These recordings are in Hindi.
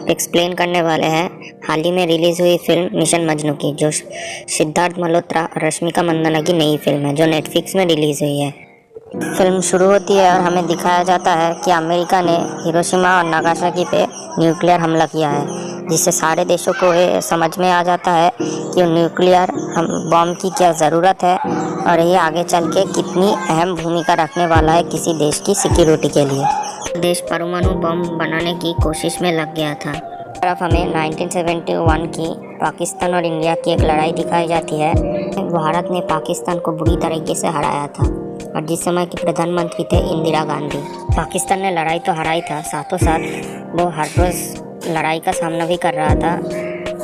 एक्सप्लेन करने वाले हैं हाल ही में रिलीज़ हुई फिल्म मिशन मजनू की, जो सिद्धार्थ मल्होत्रा और रश्मिका मंदाना की नई फिल्म है जो नेटफ्लिक्स में रिलीज़ हुई है। फिल्म शुरू होती है और हमें दिखाया जाता है कि अमेरिका ने हिरोशिमा और नागासाकी पे न्यूक्लियर हमला किया है, जिससे सारे देशों को ये समझ में आ जाता है कि न्यूक्लियर बॉम्ब की क्या ज़रूरत है और ये आगे चल के कितनी अहम भूमिका रखने वाला है किसी देश की सिक्योरिटी के लिए। देश परमाणु बम बनाने की कोशिश में लग गया था। तरफ हमें 1971 की पाकिस्तान और इंडिया की एक लड़ाई दिखाई जाती है। भारत ने पाकिस्तान को बुरी तरीके से हराया था और जिस समय की प्रधानमंत्री थे इंदिरा गांधी। पाकिस्तान ने लड़ाई तो हराई था, साथों साथ वो हर रोज़ लड़ाई का सामना भी कर रहा था,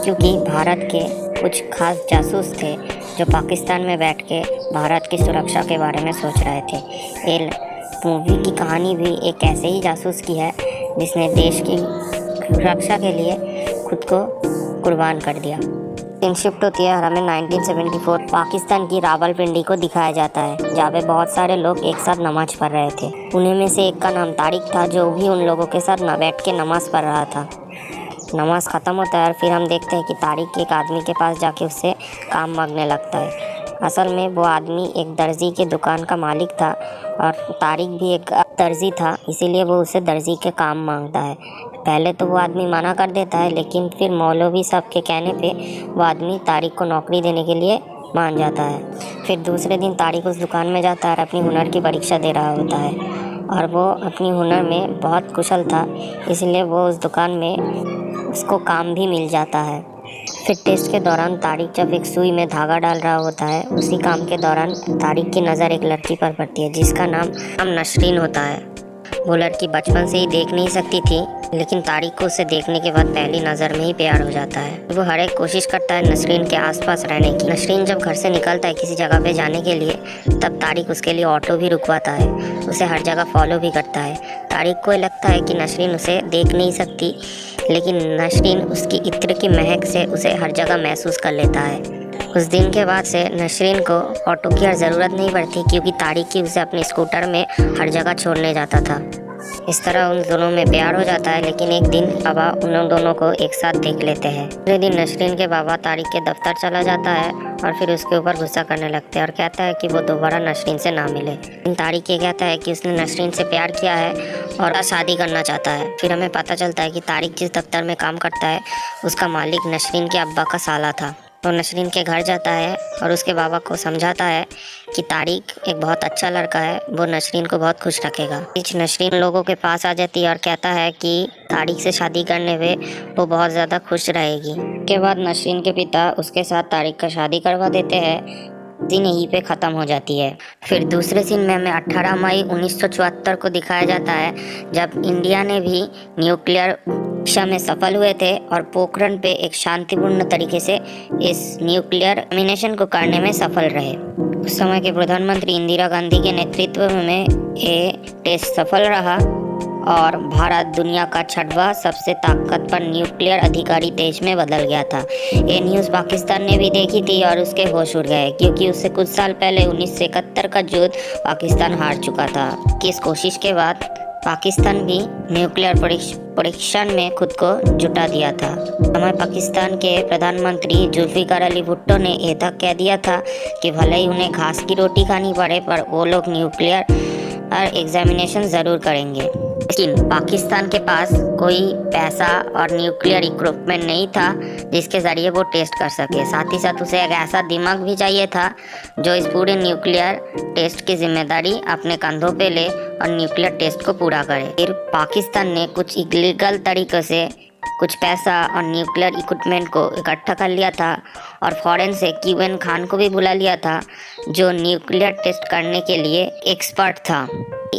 क्योंकि भारत के कुछ खास जासूस थे जो पाकिस्तान में बैठ के भारत की सुरक्षा के बारे में सोच रहे थे। ये मूवी की कहानी भी एक ऐसे ही जासूस की है जिसने देश की सुरक्षा के लिए खुद को कुर्बान कर दिया। दिन शिफ्ट होती है और हमें 1974 पाकिस्तान की रावलपिंडी को दिखाया जाता है, जहाँ पे बहुत सारे लोग एक साथ नमाज पढ़ रहे थे। उन्हीं में से एक का नाम तारिक था, जो भी उन लोगों के साथ बैठ के नमाज पढ़ रहा था। नमाज ख़त्म होता है और फिर हम देखते हैं कि तारिक एक आदमी के पास जाके उससे काम मांगने लगता है। असल में वो आदमी एक दर्जी के दुकान का मालिक था और तारिक भी एक दर्जी था, इसीलिए वो उसे दर्जी के काम मांगता है। पहले तो वो आदमी मना कर देता है, लेकिन फिर मौलवी साहब के कहने पे वो आदमी तारिक को नौकरी देने के लिए मान जाता है। फिर दूसरे दिन तारिक उस दुकान में जाता है और अपनी हुनर की परीक्षा दे रहा होता है और वो अपनी हुनर में बहुत कुशल था, इसलिए वो उस दुकान में उसको काम भी मिल जाता है। फिर टेस्ट के दौरान तारिक जब एक सुई में धागा डाल रहा होता है, उसी काम के दौरान तारिक की नज़र एक लड़की पर पड़ती है जिसका नाम नसरीन होता है। वो लड़की बचपन से ही देख नहीं सकती थी, लेकिन तारिक को उसे देखने के बाद पहली नज़र में ही प्यार हो जाता है। वो हर एक कोशिश करता है नसरीन के आसपास रहने की। नसरीन जब घर से निकलता है किसी जगह पे जाने के लिए, तब तारिक उसके लिए ऑटो भी रुकवाता है, उसे हर जगह फॉलो भी करता है। तारिक को लगता है कि नसरीन उसे देख नहीं सकती, लेकिन नसरीन उसकी इत्र की महक से उसे हर जगह महसूस कर लेता है। उस दिन के बाद से नसरीन को ऑटो की ज़रूरत नहीं पड़ती, क्योंकि तारिक ही उसे अपने स्कूटर में हर जगह छोड़ने जाता था। इस तरह उन दोनों में प्यार हो जाता है, लेकिन एक दिन बाबा उन दोनों को एक साथ देख लेते हैं। अगले दिन नसरीन के बाबा तारिक के दफ्तर चला जाता है और फिर उसके ऊपर गुस्सा करने लगते हैं और कहता है कि वो दोबारा नसरीन से ना मिले। लेकिन तारिक ये कहता है कि उसने नसरीन से प्यार किया है और शादी करना चाहता है। फिर हमें पता चलता है कि तारिक जिस दफ्तर में काम करता है उसका मालिक नसरीन के अब्बा का साला था। तो नसरीन के घर जाता है और उसके बाबा को समझाता है कि तारिक एक बहुत अच्छा लड़का है, वो नसरीन को बहुत खुश रखेगा। नसरीन लोगों के पास आ जाती है और कहता है कि तारिक से शादी करने पे वो बहुत ज़्यादा खुश रहेगी। के बाद नसरीन के पिता उसके साथ तारिक का शादी करवा देते हैं। दिन यहीं पे ख़त्म हो जाती है। फिर दूसरे सीन में हमें 18 मई 1974 को दिखाया जाता है, जब इंडिया ने भी न्यूक्लियर परीक्षा में सफल हुए थे और पोखरण पे एक शांतिपूर्ण तरीके से इस न्यूक्लियर एमिनेशन को करने में सफल रहे। उस समय के प्रधानमंत्री इंदिरा गांधी के नेतृत्व में ये टेस्ट सफल रहा और भारत दुनिया का 6वां सबसे ताकतवर न्यूक्लियर अधिकारी देश में बदल गया था। ये न्यूज़ पाकिस्तान ने भी देखी थी और उसके होश उड़ गए, क्योंकि उससे कुछ साल पहले 1971 का युद्ध पाकिस्तान हार चुका था। कि इस कोशिश के बाद पाकिस्तान भी न्यूक्लियर परीक्षण में खुद को जुटा दिया था। हमारे पाकिस्तान के प्रधानमंत्री जुल्फिकार अली भुट्टो ने ये तक कह दिया था कि भले ही उन्हें घास की रोटी खानी पड़े, पर वो लोग न्यूक्लियर एग्जामिनेशन ज़रूर करेंगे। लेकिन पाकिस्तान के पास कोई पैसा और न्यूक्लियर इक्विपमेंट नहीं था जिसके ज़रिए वो टेस्ट कर सके। साथ ही साथ उसे एक ऐसा दिमाग भी चाहिए था जो इस पूरे न्यूक्लियर टेस्ट की जिम्मेदारी अपने कंधों पे ले और न्यूक्लियर टेस्ट को पूरा करे। फिर पाकिस्तान ने कुछ इलीगल तरीक़े से कुछ पैसा और न्यूक्लियर इक्विपमेंट को इकट्ठा कर लिया था और फॉरेन से क्यूएन खान को भी बुला लिया था, जो न्यूक्लियर टेस्ट करने के लिए एक्सपर्ट था।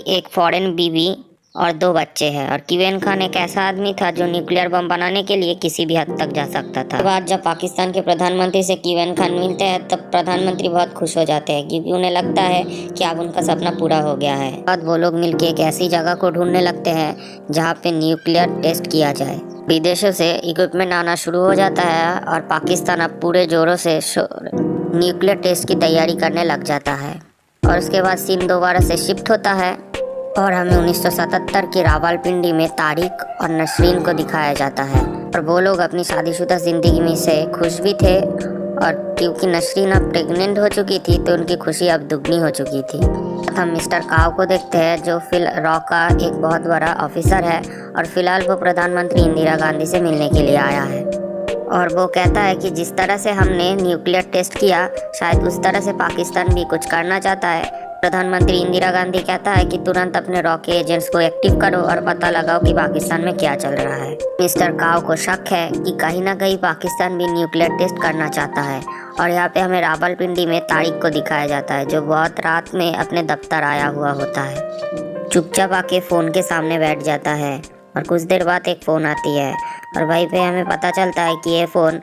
एक फॉरेन बीवी और 2 बच्चे हैं और क्यूएन खान एक ऐसा आदमी था जो न्यूक्लियर बम बनाने के लिए किसी भी हद तक जा सकता था। बाद जब पाकिस्तान के प्रधानमंत्री से क्यूएन खान मिलते हैं, तब प्रधानमंत्री बहुत खुश हो जाते हैं, क्योंकि उन्हें लगता है कि अब उनका सपना पूरा हो गया है। बाद वो लोग मिलकर एक ऐसी जगह को ढूंढने लगते हैं जहाँ पे न्यूक्लियर टेस्ट किया जाए। विदेशों से इक्विपमेंट आना शुरू हो जाता है और पाकिस्तान अब पूरे जोरों से न्यूक्लियर टेस्ट की तैयारी करने लग जाता है। और उसके बाद सीन दोबारा से शिफ्ट होता है और हमें 1977 की रावलपिंडी में तारिक और नसरीन को दिखाया जाता है और वो लोग अपनी शादीशुदा ज़िंदगी में से खुश भी थे, और क्योंकि नसरीन अब प्रेग्नेंट हो चुकी थी तो उनकी खुशी अब दुगनी हो चुकी थी। हम मिस्टर काव को देखते हैं जो रॉ का एक बहुत बड़ा ऑफिसर है और फिलहाल वो प्रधानमंत्री इंदिरा गांधी से मिलने के लिए आया है। और वो कहता है कि जिस तरह से हमने न्यूक्लियर टेस्ट किया शायद उस तरह से पाकिस्तान भी कुछ करना चाहता है। प्रधानमंत्री इंदिरा गांधी कहता है कि तुरंत अपने रॉ के एजेंट्स को एक्टिव करो और पता लगाओ कि पाकिस्तान में क्या चल रहा है। मिस्टर काव को शक है कि कहीं ना कहीं पाकिस्तान भी न्यूक्लियर टेस्ट करना चाहता है और यहाँ पे हमें रावलपिंडी में तारिक को दिखाया जाता है जो बहुत रात में अपने दफ्तर आया हुआ होता है। चुपचाप आके फ़ोन के सामने बैठ जाता है और कुछ देर बाद एक फ़ोन आती है और वहीं पे हमें पता चलता है कि ये फ़ोन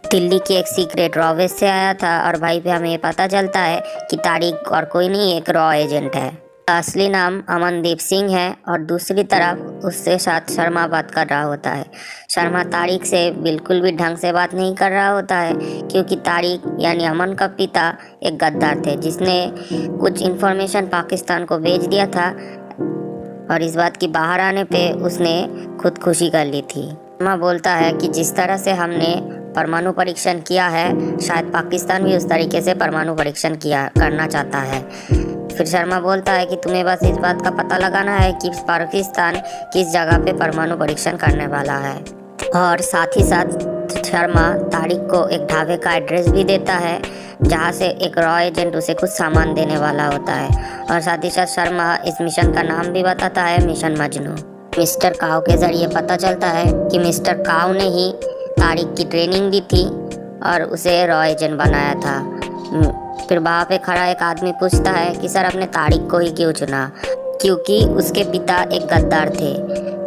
दिल्ली की एक सीक्रेट रॉवेस से आया था और भाई पे हमें पता चलता है कि तारिक और कोई नहीं एक रॉ एजेंट है। असली नाम अमनदीप सिंह है और दूसरी तरफ उससे साथ शर्मा बात कर रहा होता है। शर्मा तारिक से बिल्कुल भी ढंग से बात नहीं कर रहा होता है क्योंकि तारिक यानी अमन का पिता एक गद्दार थे जिसने कुछ इन्फॉर्मेशन पाकिस्तान को भेज दिया था और इस बात की बाहर आने पे उसने खुदकुशी कर ली थी। शर्मा बोलता है कि जिस तरह से हमने परमाणु परीक्षण किया है शायद पाकिस्तान भी उस तरीके से परमाणु परीक्षण करना चाहता है। फिर शर्मा बोलता है कि तुम्हें बस इस बात का पता लगाना है कि पाकिस्तान किस जगह पे परमाणु परीक्षण करने वाला है। और साथ ही साथ शर्मा तारिक को एक ढाबे का एड्रेस भी देता है जहाँ से एक रॉ एजेंट उसे कुछ सामान देने वाला होता है और साथ ही साथ शर्मा इस मिशन का नाम भी बताता है, मिशन मजनू। मिस्टर काव के ज़रिए पता चलता है कि मिस्टर काव ने ही तारिक की ट्रेनिंग दी थी और उसे रॉ एजेंट बनाया था। फिर वहाँ पे खड़ा एक आदमी पूछता है कि सर आपने तारिक को ही क्यों चुना, क्योंकि उसके पिता एक गद्दार थे।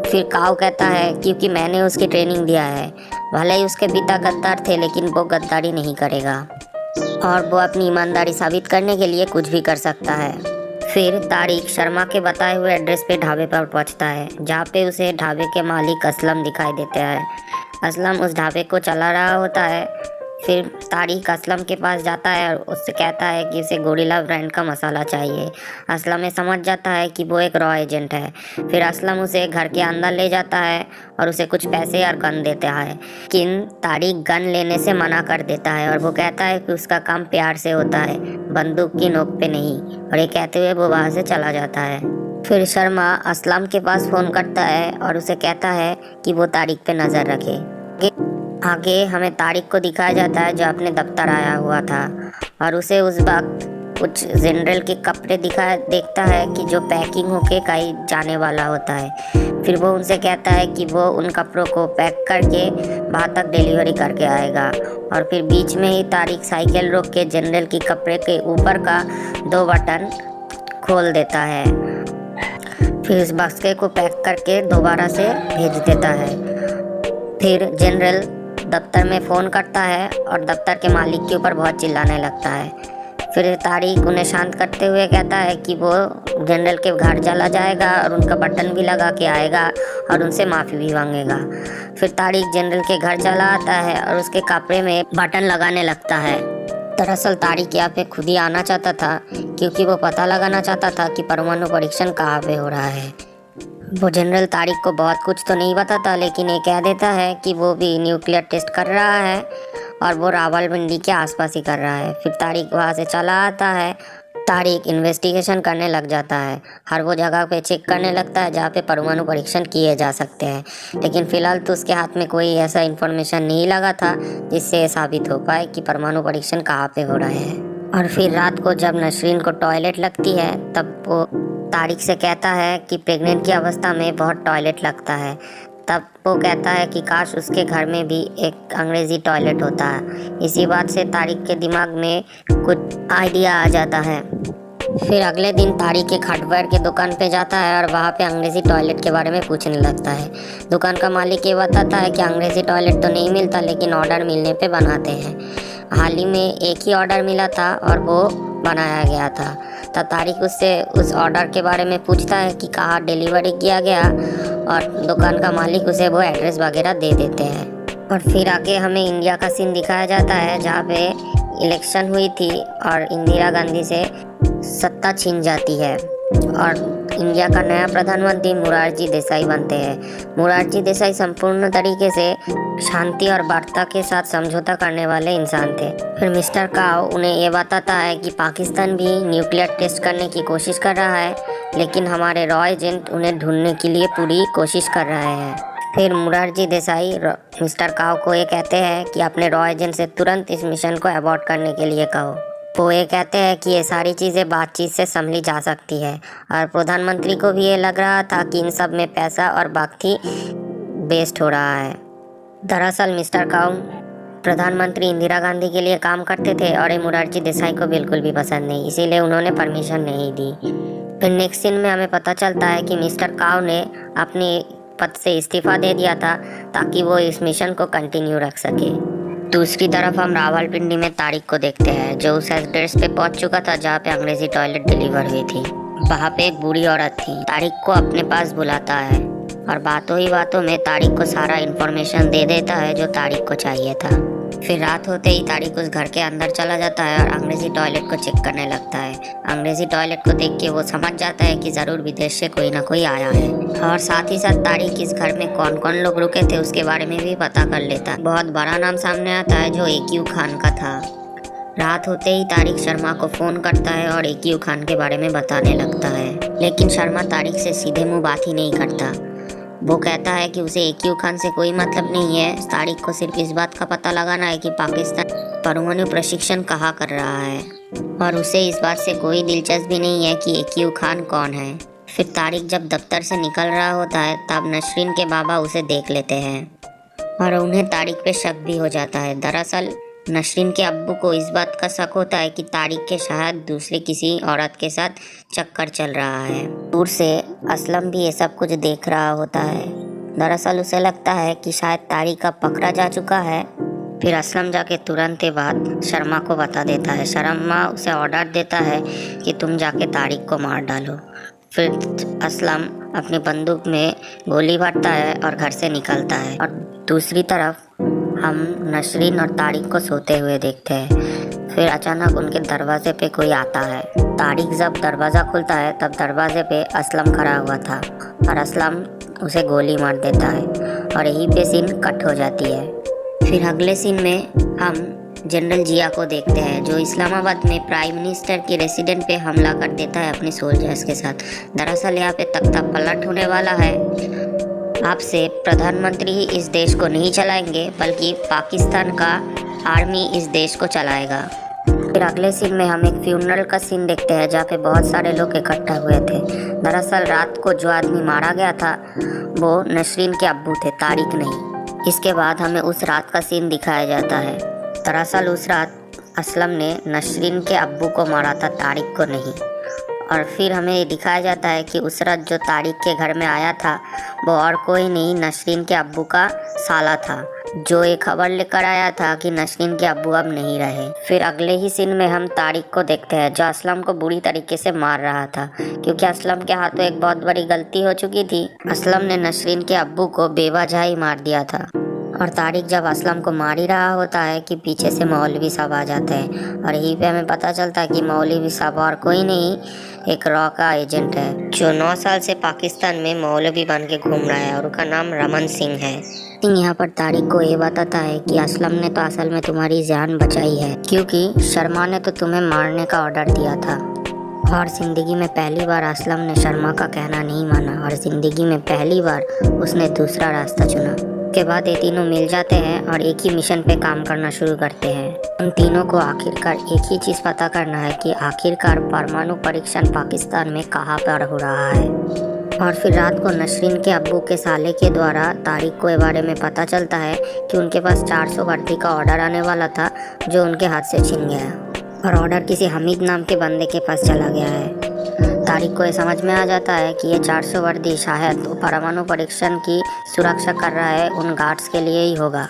फिर काव कहता है क्योंकि मैंने उसकी ट्रेनिंग दिया है, भले ही उसके पिता गद्दार थे लेकिन वो गद्दारी नहीं करेगा और वो अपनी ईमानदारी साबित करने के लिए कुछ भी कर सकता है। फिर तारिक शर्मा के बताए हुए एड्रेस पे ढाबे पर पहुंचता है जहाँ पे उसे ढाबे के मालिक असलम दिखाई देते हैं। असलम उस ढाबे को चला रहा होता है। फिर तारिक असलम के पास जाता है और उससे कहता है कि उसे गोरिल्ला ब्रांड का मसाला चाहिए। असलम ये समझ जाता है कि वो एक रॉ एजेंट है। फिर असलम उसे घर के अंदर ले जाता है और उसे कुछ पैसे और गन देता है, लेकिन तारिक गन लेने से मना कर देता है और वो कहता है कि उसका काम प्यार से होता है, बंदूक की नोक पे नहीं। और ये कहते हुए वो वहाँ से चला जाता है। फिर शर्मा असलम के पास फ़ोन करता है और उसे कहता है कि वो तारिक पे नज़र रखे। आगे हमें तारिक को दिखाया जाता है जो अपने दफ्तर आया हुआ था और उसे उस वक्त कुछ जनरल के कपड़े देखता है कि जो पैकिंग होके कहीं जाने वाला होता है। फिर वो उनसे कहता है कि वो उन कपड़ों को पैक करके वहाँ तक डिलीवरी करके आएगा और फिर बीच में ही तारिक साइकिल रोक के जनरल की कपड़े के ऊपर का 2 बटन खोल देता है। फिर इस बक्से को पैक करके दोबारा से भेज देता है। फिर जनरल दफ्तर में फ़ोन करता है और दफ्तर के मालिक के ऊपर बहुत चिल्लाने लगता है। फिर तारिक उन्हें शांत करते हुए कहता है कि वो जनरल के घर चला जाएगा और उनका बटन भी लगा के आएगा और उनसे माफ़ी भी मांगेगा। फिर तारिक जनरल के घर चला आता है और उसके कपड़े में बटन लगाने लगता है। दरअसल तारिक यहाँ पे खुद ही आना चाहता था क्योंकि वो पता लगाना चाहता था कि परमाणु परीक्षण कहाँ पे हो रहा है। वो जनरल तारिक को बहुत कुछ तो नहीं बताता लेकिन ये कह देता है कि वो भी न्यूक्लियर टेस्ट कर रहा है और वो रावलपिंडी के आसपास ही कर रहा है। फिर तारिक वहाँ से चला आता है। तारिक इन्वेस्टिगेशन करने लग जाता है, हर वो जगह पे चेक करने लगता है जहाँ पे परमाणु परीक्षण किए जा सकते हैं, लेकिन फ़िलहाल तो उसके हाथ में कोई ऐसा इन्फॉर्मेशन नहीं लगा था जिससे ये साबित हो पाए कि परमाणु परीक्षण कहाँ पे हो रहे हैं। और फिर रात को जब नसरीन को टॉयलेट लगती है तब वो तारिक से कहता है कि प्रेग्नेंट की अवस्था में बहुत टॉयलेट लगता है। तब वो कहता है कि काश उसके घर में भी एक अंग्रेज़ी टॉयलेट होता है। इसी बात से तारिक के दिमाग में कुछ आइडिया आ जाता है। फिर अगले दिन तारिक एक हार्डवेयर के दुकान पे जाता है और वहाँ पे अंग्रेज़ी टॉयलेट के बारे में पूछने लगता है। दुकान का मालिक ये बताता है कि अंग्रेज़ी टॉयलेट तो नहीं मिलता लेकिन ऑर्डर मिलने पे बनाते हैं। हाल ही में एक ही ऑर्डर मिला था और वो बनाया गया था। तब तारिक उससे उस ऑर्डर के बारे में पूछता है कि कहाँ डिलीवरी किया गया और दुकान का मालिक उसे वो एड्रेस वगैरह दे देते हैं। और फिर आगे हमें इंडिया का सीन दिखाया जाता है जहाँ पे इलेक्शन हुई थी और इंदिरा गांधी से सत्ता छीन जाती है और इंडिया का नया प्रधानमंत्री मोरारजी देसाई बनते हैं। मोरारजी देसाई संपूर्ण तरीके से शांति और वार्ता के साथ समझौता करने वाले इंसान थे। फिर मिस्टर काओ उन्हें ये बताता है कि पाकिस्तान भी न्यूक्लियर टेस्ट करने की कोशिश कर रहा है, लेकिन हमारे रॉ एजेंट उन्हें ढूंढने के लिए पूरी कोशिश कर रहे हैं। फिर मोरारजी देसाई मिस्टर काओ को ये कहते हैं कि अपने रॉ एजेंट से तुरंत इस मिशन को अबॉर्ट करने के लिए कहो। वो ये कहते हैं कि ये सारी चीज़ें बातचीत से संभली जा सकती है, और प्रधानमंत्री को भी ये लग रहा था कि इन सब में पैसा और भक्ति वेस्ट हो रहा है। दरअसल मिस्टर काओ प्रधानमंत्री इंदिरा गांधी के लिए काम करते थे और ये मोरारजी देसाई को बिल्कुल भी पसंद नहीं, इसीलिए उन्होंने परमिशन नहीं दी। फिर नेक्स्ट सीन में हमें पता चलता है कि मिस्टर काओ ने अपने पद से इस्तीफा दे दिया था ताकि वो इस मिशन को कंटिन्यू रख सके। दूसरी तरफ हम रावलपिंडी में तारिक को देखते हैं, जो उस एड्रेस पे पहुंच चुका था जहाँ पे अंग्रेजी टॉयलेट डिलीवर हुई थी। वहाँ पे एक बूढ़ी औरत थी। तारिक को अपने पास बुलाता है और बातों ही बातों में तारिक को सारा इन्फॉर्मेशन दे देता है जो तारिक को चाहिए था। फिर रात होते ही तारिक उस घर के अंदर चला जाता है और अंग्रेजी टॉयलेट को चेक करने लगता है। अंग्रेजी टॉयलेट को देख के वो समझ जाता है कि ज़रूर विदेश से कोई ना कोई आया है, और साथ ही साथ तारिक इस घर में कौन कौन लोग रुके थे उसके बारे में भी पता कर लेता है। बहुत बड़ा नाम सामने आता है जो AQ खान का था। रात होते ही तारिक शर्मा को फ़ोन करता है और AQ खान के बारे में बताने लगता है, लेकिन शर्मा तारिक से सीधे मुँह बात ही नहीं करता। वो कहता है कि उसे AQ खान से कोई मतलब नहीं है। तारिक को सिर्फ इस बात का पता लगाना है कि पाकिस्तान परमाणु प्रशिक्षण कहाँ कर रहा है, और उसे इस बात से कोई दिलचस्पी नहीं है कि AQ खान कौन है। फिर तारिक जब दफ्तर से निकल रहा होता है तब नसरीन के बाबा उसे देख लेते हैं और उन्हें तारिक पे शक भी हो जाता है। दरअसल नसरीन के अब्बू को इस बात का शक होता है कि तारिक के शायद दूसरे किसी औरत के साथ चक्कर चल रहा है। दूर से असलम भी ये सब कुछ देख रहा होता है। दरअसल उसे लगता है कि शायद तारिक अब पकड़ा जा चुका है। फिर असलम जाके तुरंत बाद शर्मा को बता देता है। शर्मा उसे ऑर्डर देता है कि तुम जाके तारिक को मार डालो। फिर असलम अपनी बंदूक में गोली भरता है और घर से निकलता है, और दूसरी तरफ हम नसरीन और तारिक को सोते हुए देखते हैं। फिर अचानक उनके दरवाजे पे कोई आता है। तारिक जब दरवाज़ा खुलता है तब दरवाजे पे असलम खड़ा हुआ था और असलम उसे गोली मार देता है, और यहीं पे सीन कट हो जाती है। फिर अगले सीन में हम जनरल जिया को देखते हैं, जो इस्लामाबाद में प्राइम मिनिस्टर के रेसिडेंट पे हमला कर देता है अपने सोल्जर्स के साथ। दरअसल यहाँ पे तख्ता पलट होने वाला है। आपसे प्रधानमंत्री ही इस देश को नहीं चलाएंगे, बल्कि पाकिस्तान का आर्मी इस देश को चलाएगा। फिर अगले सीन में हम एक फ्यूनरल का सीन देखते हैं जहाँ पे बहुत सारे लोग इकट्ठा हुए थे। दरअसल रात को जो आदमी मारा गया था वो नसरीन के अब्बू थे, तारिक नहीं। इसके बाद हमें उस रात का सीन दिखाया जाता है। दरअसल उस रात असलम ने नसरीन के अब्बू को मारा था, तारिक को नहीं। और फिर हमें ये दिखाया जाता है कि उस रात जो तारिक के घर में आया था वो और कोई नहीं, नसरीन के अब्बू का साला था, जो एक खबर लेकर आया था कि नसरीन के अब्बू अब नहीं रहे। फिर अगले ही सीन में हम तारिक को देखते हैं जो असलम को बुरी तरीके से मार रहा था, क्योंकि असलम के हाथों एक बहुत बड़ी गलती हो चुकी थी। असलम ने नसरीन के अब्बू को बेवजह ही मार दिया था, और तारिक जब असलम को मार ही रहा होता है कि पीछे से मौलवी साहब आ जाते हैं, और यहीं पे हमें पता चलता है कि मौलवी साहब और कोई नहीं, एक रॉ का एजेंट है जो 9 साल से पाकिस्तान में मौलवी बन के घूम रहा है, और उसका नाम रमन सिंह है। यहाँ पर तारिक को ये बताता है कि असलम ने तो असल में तुम्हारी जान बचाई है, क्योंकि शर्मा ने तो तुम्हें मारने का ऑर्डर दिया था। और ज़िंदगी में पहली बार असलम ने शर्मा का कहना नहीं माना, और ज़िंदगी में पहली बार उसने दूसरा रास्ता चुना। के बाद ये तीनों मिल जाते हैं और एक ही मिशन पे काम करना शुरू करते हैं। उन तीनों को आखिरकार एक ही चीज़ पता करना है कि आखिरकार परमाणु परीक्षण पाकिस्तान में कहाँ पर हो रहा है। और फिर रात को नसरीन के अब्बू के साले के द्वारा तारिक को इस बारे में पता चलता है कि उनके पास 400 वर्दी का ऑर्डर आने वाला था, जो उनके हाथ से छिन गया, और ऑर्डर किसी हमीद नाम के बंदे के पास चला गया है। तारिक को ये समझ में आ जाता है कि ये 400 वर्दी शायद परमाणु परीक्षण की सुरक्षा कर रहा है उन गार्ड्स के लिए ही होगा।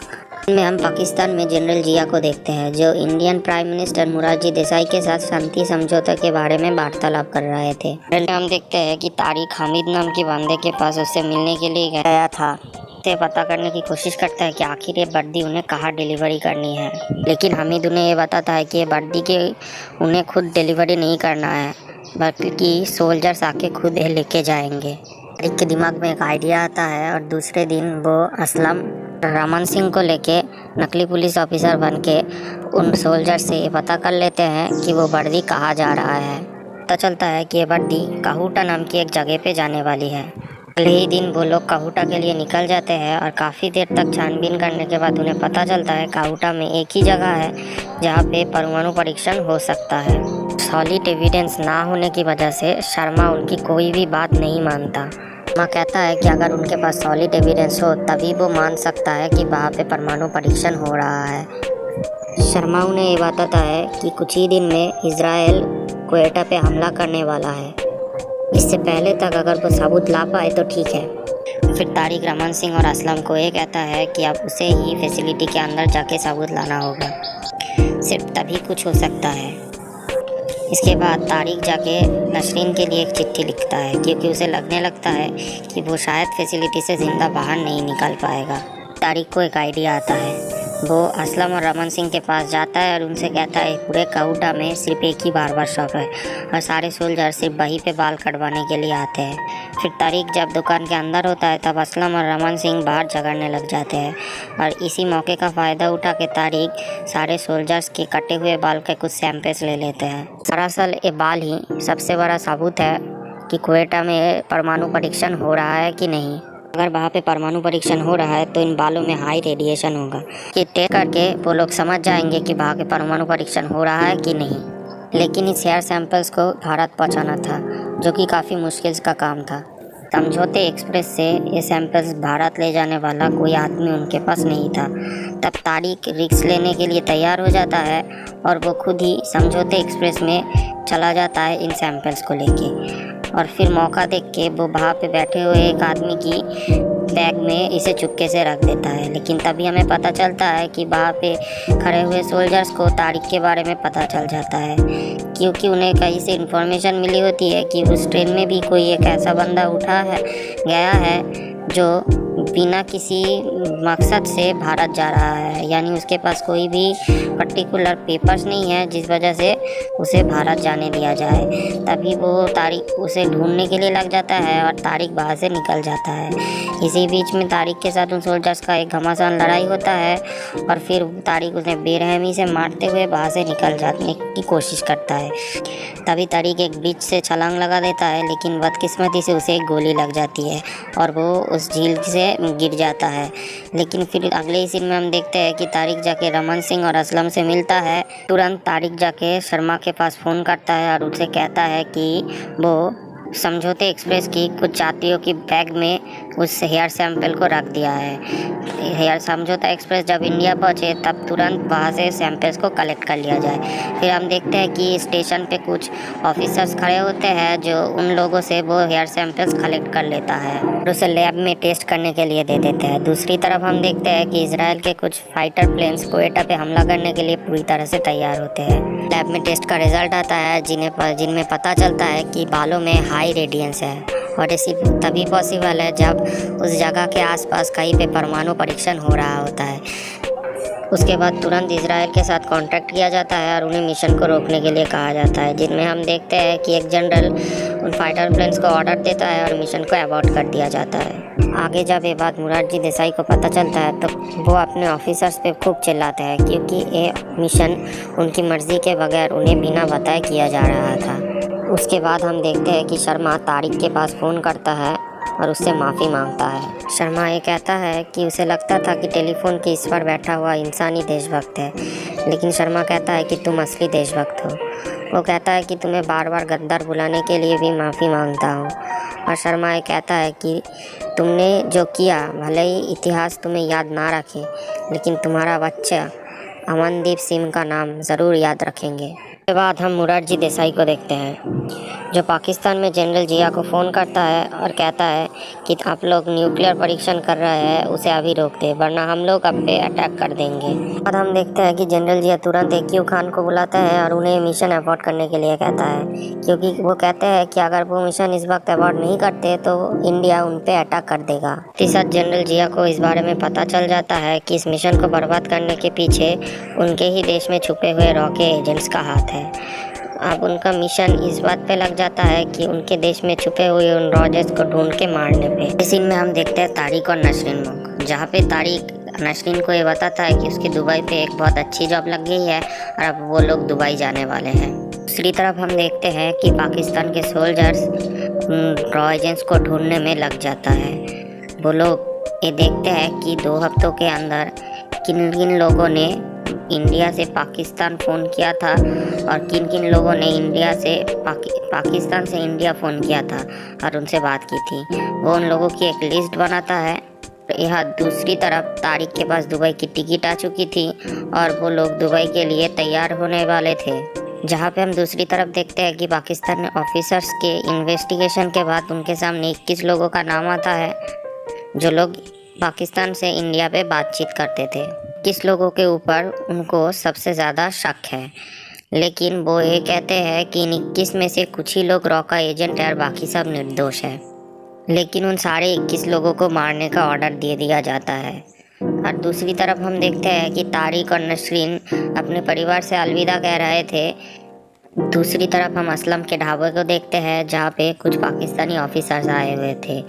में हम पाकिस्तान में जनरल जिया को देखते हैं, जो Indian prime minister Morarji Desai के साथ शांति समझौते के बारे में वार्तालाप कर रहे थे। हम देखते हैं कि तारिक हमीद नाम के बंदे के पास उससे मिलने के लिए गया था। से पता करने की कोशिश करता है कि आखिर ये वर्दी उन्हें कहाँ डिलीवरी करनी है, लेकिन हमीद उन्हें ये बताता है कि ये वर्दी के उन्हें खुद डिलीवरी नहीं करना है, बल्कि सोल्जर्स आके खुद लेके जाएंगे। तारिक के दिमाग में एक आइडिया आता है और दूसरे दिन वो असलम रमन सिंह को लेके नकली पुलिस ऑफिसर बन के उन सोल्जर से ये पता कर लेते हैं कि वो वर्दी कहाँ जा रहा है। पता चलता है कि ये वर्दी काहूटा नाम की एक जगह पे जाने वाली है। अगले ही दिन वो लोग काहूटा के लिए निकल जाते हैं और काफ़ी देर तक छानबीन करने के बाद उन्हें पता चलता है काहूटा में एक ही जगह है जहाँ पे परमाणु परीक्षण हो सकता है। सॉलिड एविडेंस ना होने की वजह से शर्मा उनकी कोई भी बात नहीं मानता। शर्मा कहता है कि अगर उनके पास सॉलिड एविडेंस हो तभी वो मान सकता है कि वहाँ पे परमाणु परीक्षण हो रहा है। शर्मा उन्हें ये बताता है कि कुछ ही दिन में इजराइल क्वेटा पे हमला करने वाला है। इससे पहले तक अगर वो सबूत ला पाए तो ठीक है। फिर तारिक रमन सिंह और असलम को ये कहता है कि अब उसे ही फैसिलिटी के अंदर जाके सबूत लाना होगा, सिर्फ तभी कुछ हो सकता है। इसके बाद तारिक जाके नसरीन के लिए एक चिट्ठी लिखता है क्योंकि उसे लगने लगता है कि वो शायद फैसिलिटी से ज़िंदा बाहर नहीं निकल पाएगा। तारिक को एक आइडिया आता है। वो असलम और रमन सिंह के पास जाता है और उनसे कहता है पूरे काहूटा में सिर्फ एक ही बार्बर शॉप है और सारे सोल्जर सिर्फ वहीं पे बाल कटवाने के लिए आते हैं। फिर तारिक जब दुकान के अंदर होता है तब असलम और रमन सिंह बाहर झगड़ने लग जाते हैं और इसी मौके का फ़ायदा उठा के तारिक सारे सोल्जर्स के कटे हुए बाल के कुछ सैंपल्स ले लेते हैं। दरअसल ये बाल ही सबसे बड़ा सबूत है कि क्वेटा में परमाणु परीक्षण हो रहा है कि नहीं। अगर वहाँ पे परमाणु परीक्षण हो रहा है तो इन बालों में हाई रेडिएशन होगा। ये टेस्ट करके वो लोग समझ जाएंगे कि वहाँ पे परमाणु परीक्षण हो रहा है कि नहीं। लेकिन इस हेयर सैंपल्स को भारत पहुँचाना था जो कि काफ़ी मुश्किल का काम था। समझौते एक्सप्रेस से ये सैंपल्स भारत ले जाने वाला कोई आदमी उनके पास नहीं था। तब तारिक रिस्क लेने के लिए तैयार हो जाता है और वो खुद ही समझौते एक्सप्रेस में चला जाता है इन सैंपल्स को लेके। और फिर मौका देख के वो वहाँ पे बैठे हुए एक आदमी की बैग में इसे चुपके से रख देता है। लेकिन तभी हमें पता चलता है कि वहाँ पे खड़े हुए सोल्जर्स को तारिक के बारे में पता चल जाता है क्योंकि उन्हें कहीं से इन्फॉर्मेशन मिली होती है कि उस ट्रेन में भी कोई एक ऐसा बंदा उठा है गया है जो बिना किसी मकसद से भारत जा रहा है, यानी उसके पास कोई भी पर्टिकुलर पेपर्स नहीं है जिस वजह से उसे भारत जाने दिया जाए। तभी वो तारिक उसे ढूंढने के लिए लग जाता है और तारिक बाहर से निकल जाता है। इसी बीच में तारिक के साथ उन सोल्जर्स का एक घमासान लड़ाई होता है और फिर तारिक उसे बेरहमी से मारते हुए बाहर से निकल जाने की कोशिश करता है। तभी तारिक एक ब्रिज से छलांग लगा देता है लेकिन बदकिस्मती से उसे एक गोली लग जाती है और वो उस झील से गिर जाता है। लेकिन फिर अगले ही सीन में हम देखते हैं कि तारिक जाके रमन सिंह और असलम से मिलता है। तुरंत तारिक जाके शर्मा के पास फ़ोन करता है और उनसे कहता है कि वो समझौते एक्सप्रेस की कुछ यात्रियों की बैग में उस हेयर सैंपल को रख दिया है। हेयर समझौता एक्सप्रेस जब इंडिया पहुंचे तब तुरंत वहां से सैंपल्स को कलेक्ट कर लिया जाए। फिर हम देखते हैं कि स्टेशन पे कुछ ऑफिसर्स खड़े होते हैं जो उन लोगों से वो हेयर सैंपल्स कलेक्ट कर लेता है और उसे लैब में टेस्ट करने के लिए दे देते हैं। दूसरी तरफ हम देखते हैं कि इजराइल के कुछ फाइटर प्लेन्स क्वेटा पे हमला करने के लिए पूरी तरह से तैयार होते हैं। लैब में टेस्ट का रिजल्ट आता है जिनमें पता चलता है कि बालों में हाई रेडियंस है और ऐसी तभी पॉसिबल है जब उस जगह के आसपास कहीं पे परमाणु परीक्षण हो रहा होता है। उसके बाद तुरंत इजराइल के साथ कांटेक्ट किया जाता है और उन्हें मिशन को रोकने के लिए कहा जाता है, जिनमें हम देखते हैं कि एक जनरल उन फाइटर प्लेन्स को ऑर्डर देता है और मिशन को अबॉर्ट कर दिया जाता है। आगे जब ये बात मोरारजी देसाई को पता चलता है तो वो अपने ऑफिसर्स पे खूब चिल्लाते हैं क्योंकि ये मिशन उनकी मर्जी के बगैर उन्हें बिना बताए किया जा रहा था। उसके बाद हम देखते हैं कि शर्मा तारिक के पास फ़ोन करता है और उससे माफ़ी मांगता है। शर्मा ये कहता है कि उसे लगता था कि टेलीफोन की इस पर बैठा हुआ इंसान ही देशभक्त है, लेकिन शर्मा कहता है कि तुम असली देशभक्त हो। वो कहता है कि तुम्हें बार बार गद्दार बुलाने के लिए भी माफ़ी मांगता हूँ। और शर्मा ये कहता है कि तुमने जो किया भले ही इतिहास तुम्हें याद ना रखे, लेकिन तुम्हारा बच्चा अमनदीप सिंह का नाम ज़रूर याद रखेंगे। उसके बाद हम मोरारजी देसाई को देखते हैं जो पाकिस्तान में जनरल जिया को फ़ोन करता है और कहता है कि आप लोग न्यूक्लियर परीक्षण कर रहे हैं, उसे अभी रोक दे वरना हम लोग अब पे अटैक कर देंगे। बाद हम देखते हैं कि जनरल जिया तुरंत एक्यू खान को बुलाता है और उन्हें मिशन अबॉर्ट करने के लिए कहता है क्योंकि वो कहते हैं कि अगर वो मिशन इस वक्त अबॉर्ट नहीं करते तो इंडिया उन पर अटैक कर देगा। इस साथ जनरल जिया को इस बारे में पता चल जाता है कि इस मिशन को बर्बाद करने के पीछे उनके ही देश में छुपे हुए रॉ के एजेंट्स का हाथ है। अब उनका मिशन इस बात पे लग जाता है कि उनके देश में छुपे हुए उन रॉजर्स को ढूंढ के मारने पे। इस सीन में हम देखते हैं तारिक और नसरीन को, जहाँ पे तारिक नसरीन को ये बताता है कि उसकी दुबई पे एक बहुत अच्छी जॉब लग गई है और अब वो लोग दुबई जाने वाले हैं। दूसरी तरफ हम देखते हैं कि पाकिस्तान के सोल्जर्स रॉ एजेंट्स को ढूंढने में लग जाता है। वो लोग ये देखते हैं कि 2 हफ्तों के अंदर किन किन लोगों ने इंडिया से पाकिस्तान फ़ोन किया था और किन किन लोगों ने इंडिया से पाकिस्तान से इंडिया फ़ोन किया था और उनसे बात की थी। वो उन लोगों की एक लिस्ट बनाता है। यहाँ दूसरी तरफ तारिक के पास दुबई की टिकट आ चुकी थी और वो लोग दुबई के लिए तैयार होने वाले थे। जहाँ पे हम दूसरी तरफ देखते हैं कि पाकिस्तान ऑफिसर्स के इन्वेस्टिगेशन के बाद उनके सामने 21 लोगों का नाम आता है जो लोग पाकिस्तान से इंडिया पे बातचीत करते थे। 21 लोगों के ऊपर उनको सबसे ज़्यादा शक है, लेकिन वो ये कहते हैं कि इन 21 में से कुछ ही लोग रॉ का एजेंट है और बाकी सब निर्दोष है। लेकिन उन सारे 21 लोगों को मारने का ऑर्डर दे दिया जाता है। और दूसरी तरफ हम देखते हैं कि तारिक और नसरीन अपने परिवार से अलविदा कह रहे थे। दूसरी तरफ हम असलम के ढाबे को देखते हैं जहाँ पे कुछ पाकिस्तानी ऑफिसर्स आए हुए थे।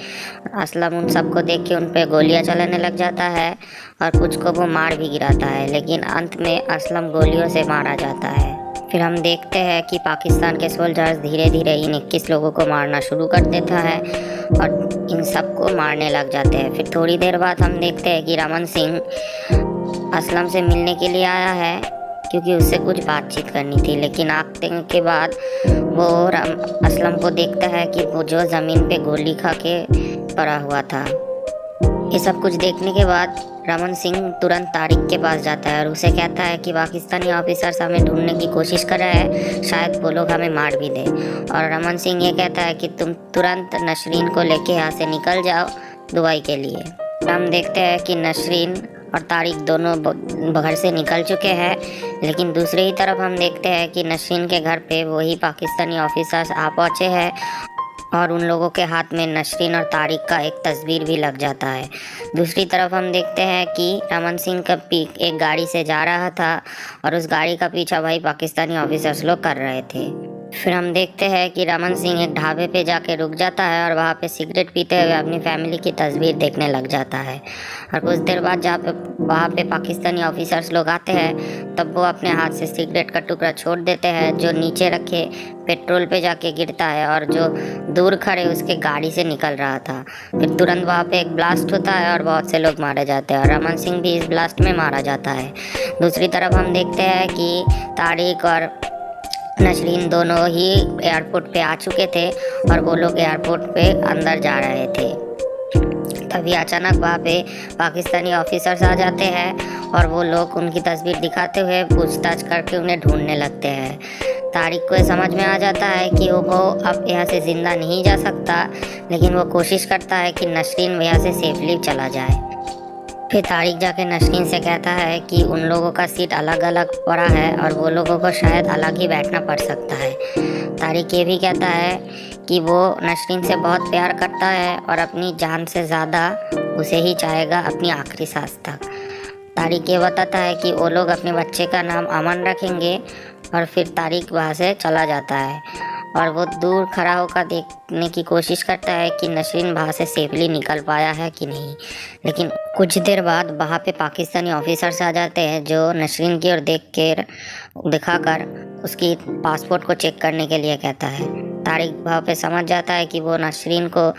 असलम उन सबको देख के उन पे गोलियां चलाने लग जाता है और कुछ को वो मार भी गिराता है, लेकिन अंत में असलम गोलियों से मारा जाता है। फिर हम देखते हैं कि पाकिस्तान के सोल्जर्स धीरे धीरे इन 21 लोगों को मारना शुरू कर देता है और इन सबको मारने लग जाते हैं। फिर थोड़ी देर बाद हम देखते हैं कि रमन सिंह असलम से मिलने के लिए आया है क्योंकि उससे कुछ बातचीत करनी थी, लेकिन आते के बाद वो असलम को देखता है कि वो जो ज़मीन पे गोली खा के पड़ा हुआ था। ये सब कुछ देखने के बाद रमन सिंह तुरंत तारिक के पास जाता है और उसे कहता है कि पाकिस्तानी ऑफिसर्स हमें ढूंढने की कोशिश कर रहे हैं, शायद वो लोग हमें मार भी दे। और रमन सिंह ये कहता है कि तुम तुरंत नसरीन को लेके यहाँ से निकल जाओ दुबई के लिए। हम देखते हैं कि नसरीन और तारिक दोनों घर से निकल चुके हैं, लेकिन दूसरी ही तरफ हम देखते हैं कि नसरीन के घर पे वही पाकिस्तानी ऑफिसर्स आ पहुँचे हैं और उन लोगों के हाथ में नसरीन और तारिक का एक तस्वीर भी लग जाता है। दूसरी तरफ हम देखते हैं कि रमन सिंह का एक गाड़ी से जा रहा था और उस गाड़ी का पीछा भाई पाकिस्तानी ऑफिसर्स लोग कर रहे थे। फिर हम देखते हैं कि रमन सिंह एक ढाबे पे जाके रुक जाता है और वहाँ पे सिगरेट पीते हुए अपनी फैमिली की तस्वीर देखने लग जाता है। और कुछ देर बाद जहाँ पे वहाँ पे पाकिस्तानी ऑफिसर्स लोग आते हैं, तब वो अपने हाथ से सिगरेट का टुकड़ा छोड़ देते हैं जो नीचे रखे पेट्रोल पे जाके गिरता है और जो दूर खड़े उसके गाड़ी से निकल रहा था। फिर तुरंत वहाँ पे एक ब्लास्ट होता है और बहुत से लोग मारे जाते हैं और रमन सिंह भी इस ब्लास्ट में मारा जाता है। दूसरी तरफ हम देखते हैं कि तारिक और नसरीन दोनों ही एयरपोर्ट पे आ चुके थे और वो लोग एयरपोर्ट पे अंदर जा रहे थे। तभी अचानक वहाँ पे पाकिस्तानी ऑफिसर्स आ जाते हैं और वो लोग उनकी तस्वीर दिखाते हुए पूछताछ करके उन्हें ढूंढने लगते हैं। तारिक को समझ में आ जाता है कि वो अब यहाँ से ज़िंदा नहीं जा सकता, लेकिन वो कोशिश करता है कि नसरीन यहाँ से सेफली चला जाए। फिर तारिक जाके नसरीन से कहता है कि उन लोगों का सीट अलग अलग पड़ा है और वो लोगों को शायद अलग ही बैठना पड़ सकता है। तारिक ये भी कहता है कि वो नसरीन से बहुत प्यार करता है और अपनी जान से ज़्यादा उसे ही चाहेगा अपनी आखिरी सांस तक। तारिक ये बताता है कि वो लोग अपने बच्चे का नाम अमन रखेंगे और फिर तारिक वहाँ से चला जाता है और वो दूर खड़ा होकर देखने की कोशिश करता है कि नसरीन वहाँ से सेफली निकल पाया है कि नहीं। लेकिन कुछ देर बाद वहाँ पे पाकिस्तानी ऑफिसर्स आ जाते हैं जो नसरीन की ओर दिखाकर उसकी पासपोर्ट को चेक करने के लिए कहता है। तारिक वहाँ पे समझ जाता है कि वो नसरीन को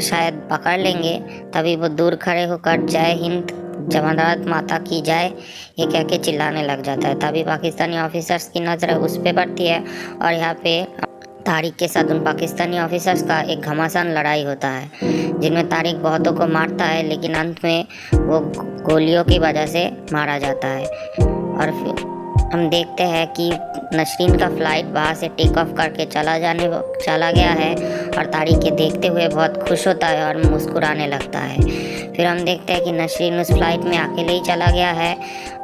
शायद पकड़ लेंगे, तभी वो दूर खड़े होकर जय हिंद जमदात माता की जय ये कह के चिल्लाने लग जाता है। तभी पाकिस्तानी ऑफिसर्स की नज़र उस पर पड़ती है और यहाँ पे तारिक के साथ उन पाकिस्तानी ऑफिसर्स का एक घमासान लड़ाई होता है, जिनमें तारिक बहुतों को मारता है, लेकिन अंत में वो गोलियों की वजह से मारा जाता है। और फिर हम देखते हैं कि नसरीन का फ़्लाइट वहाँ से टेक ऑफ करके चला गया है और तारिक ये देखते हुए बहुत खुश होता है और मुस्कुराने लगता है। फिर हम देखते हैं कि नसरीन उस फ्लाइट में अकेले ही चला गया है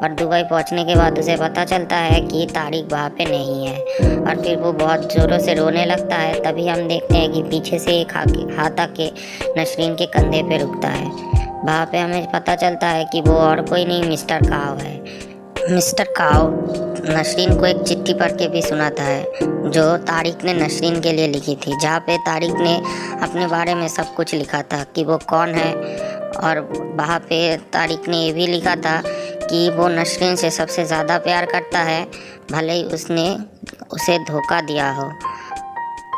और दुबई पहुंचने के बाद उसे पता चलता है कि तारिक वहाँ पे नहीं है और फिर वो बहुत ज़ोरों से रोने लगता है। तभी हम देखते हैं कि पीछे से एक हाथ आके नसरीन के कंधे पे रुकता है। वहाँ पे हमें पता चलता है कि वो और कोई नहीं मिस्टर काव है। मिस्टर काओ नसरीन को एक चिट्ठी पढ़ के भी सुनाता है जो तारिक ने नसरीन के लिए लिखी थी, जहाँ पे तारिक ने अपने बारे में सब कुछ लिखा था कि वो कौन है, और वहाँ पे तारिक ने ये भी लिखा था कि वो नसरीन से सबसे ज़्यादा प्यार करता है, भले ही उसने उसे धोखा दिया हो।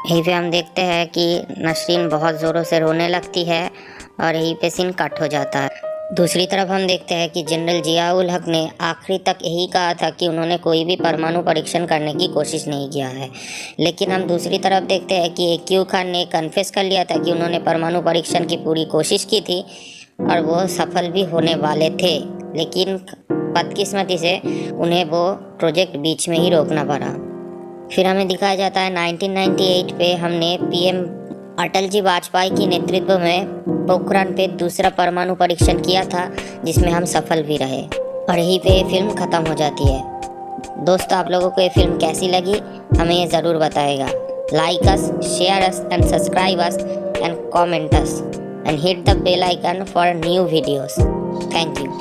यहीं पे हम देखते हैं कि नसरीन बहुत ज़ोरों से रोने लगती है और यहीं पे सीन कट हो जाता है। दूसरी तरफ हम देखते हैं कि जनरल जियाउल हक ने आखिरी तक यही कहा था कि उन्होंने कोई भी परमाणु परीक्षण करने की कोशिश नहीं किया है, लेकिन हम दूसरी तरफ देखते हैं कि AQ खान ने कन्फेस कर लिया था कि उन्होंने परमाणु परीक्षण की पूरी कोशिश की थी और वो सफल भी होने वाले थे, लेकिन बदकिस्मती से उन्हें वो प्रोजेक्ट बीच में ही रोकना पड़ा। फिर हमें दिखाया जाता है 1998 पे हमने PM अटल जी वाजपेयी की नेतृत्व में पोखरण पे दूसरा परमाणु परीक्षण किया था, जिसमें हम सफल भी रहे, और यहीं पे फिल्म ख़त्म हो जाती है। दोस्तों, आप लोगों को ये फिल्म कैसी लगी हमें ये ज़रूर बताएगा। Like us, share us and subscribe us and comment us and hit the bell icon for new videos. Thank you.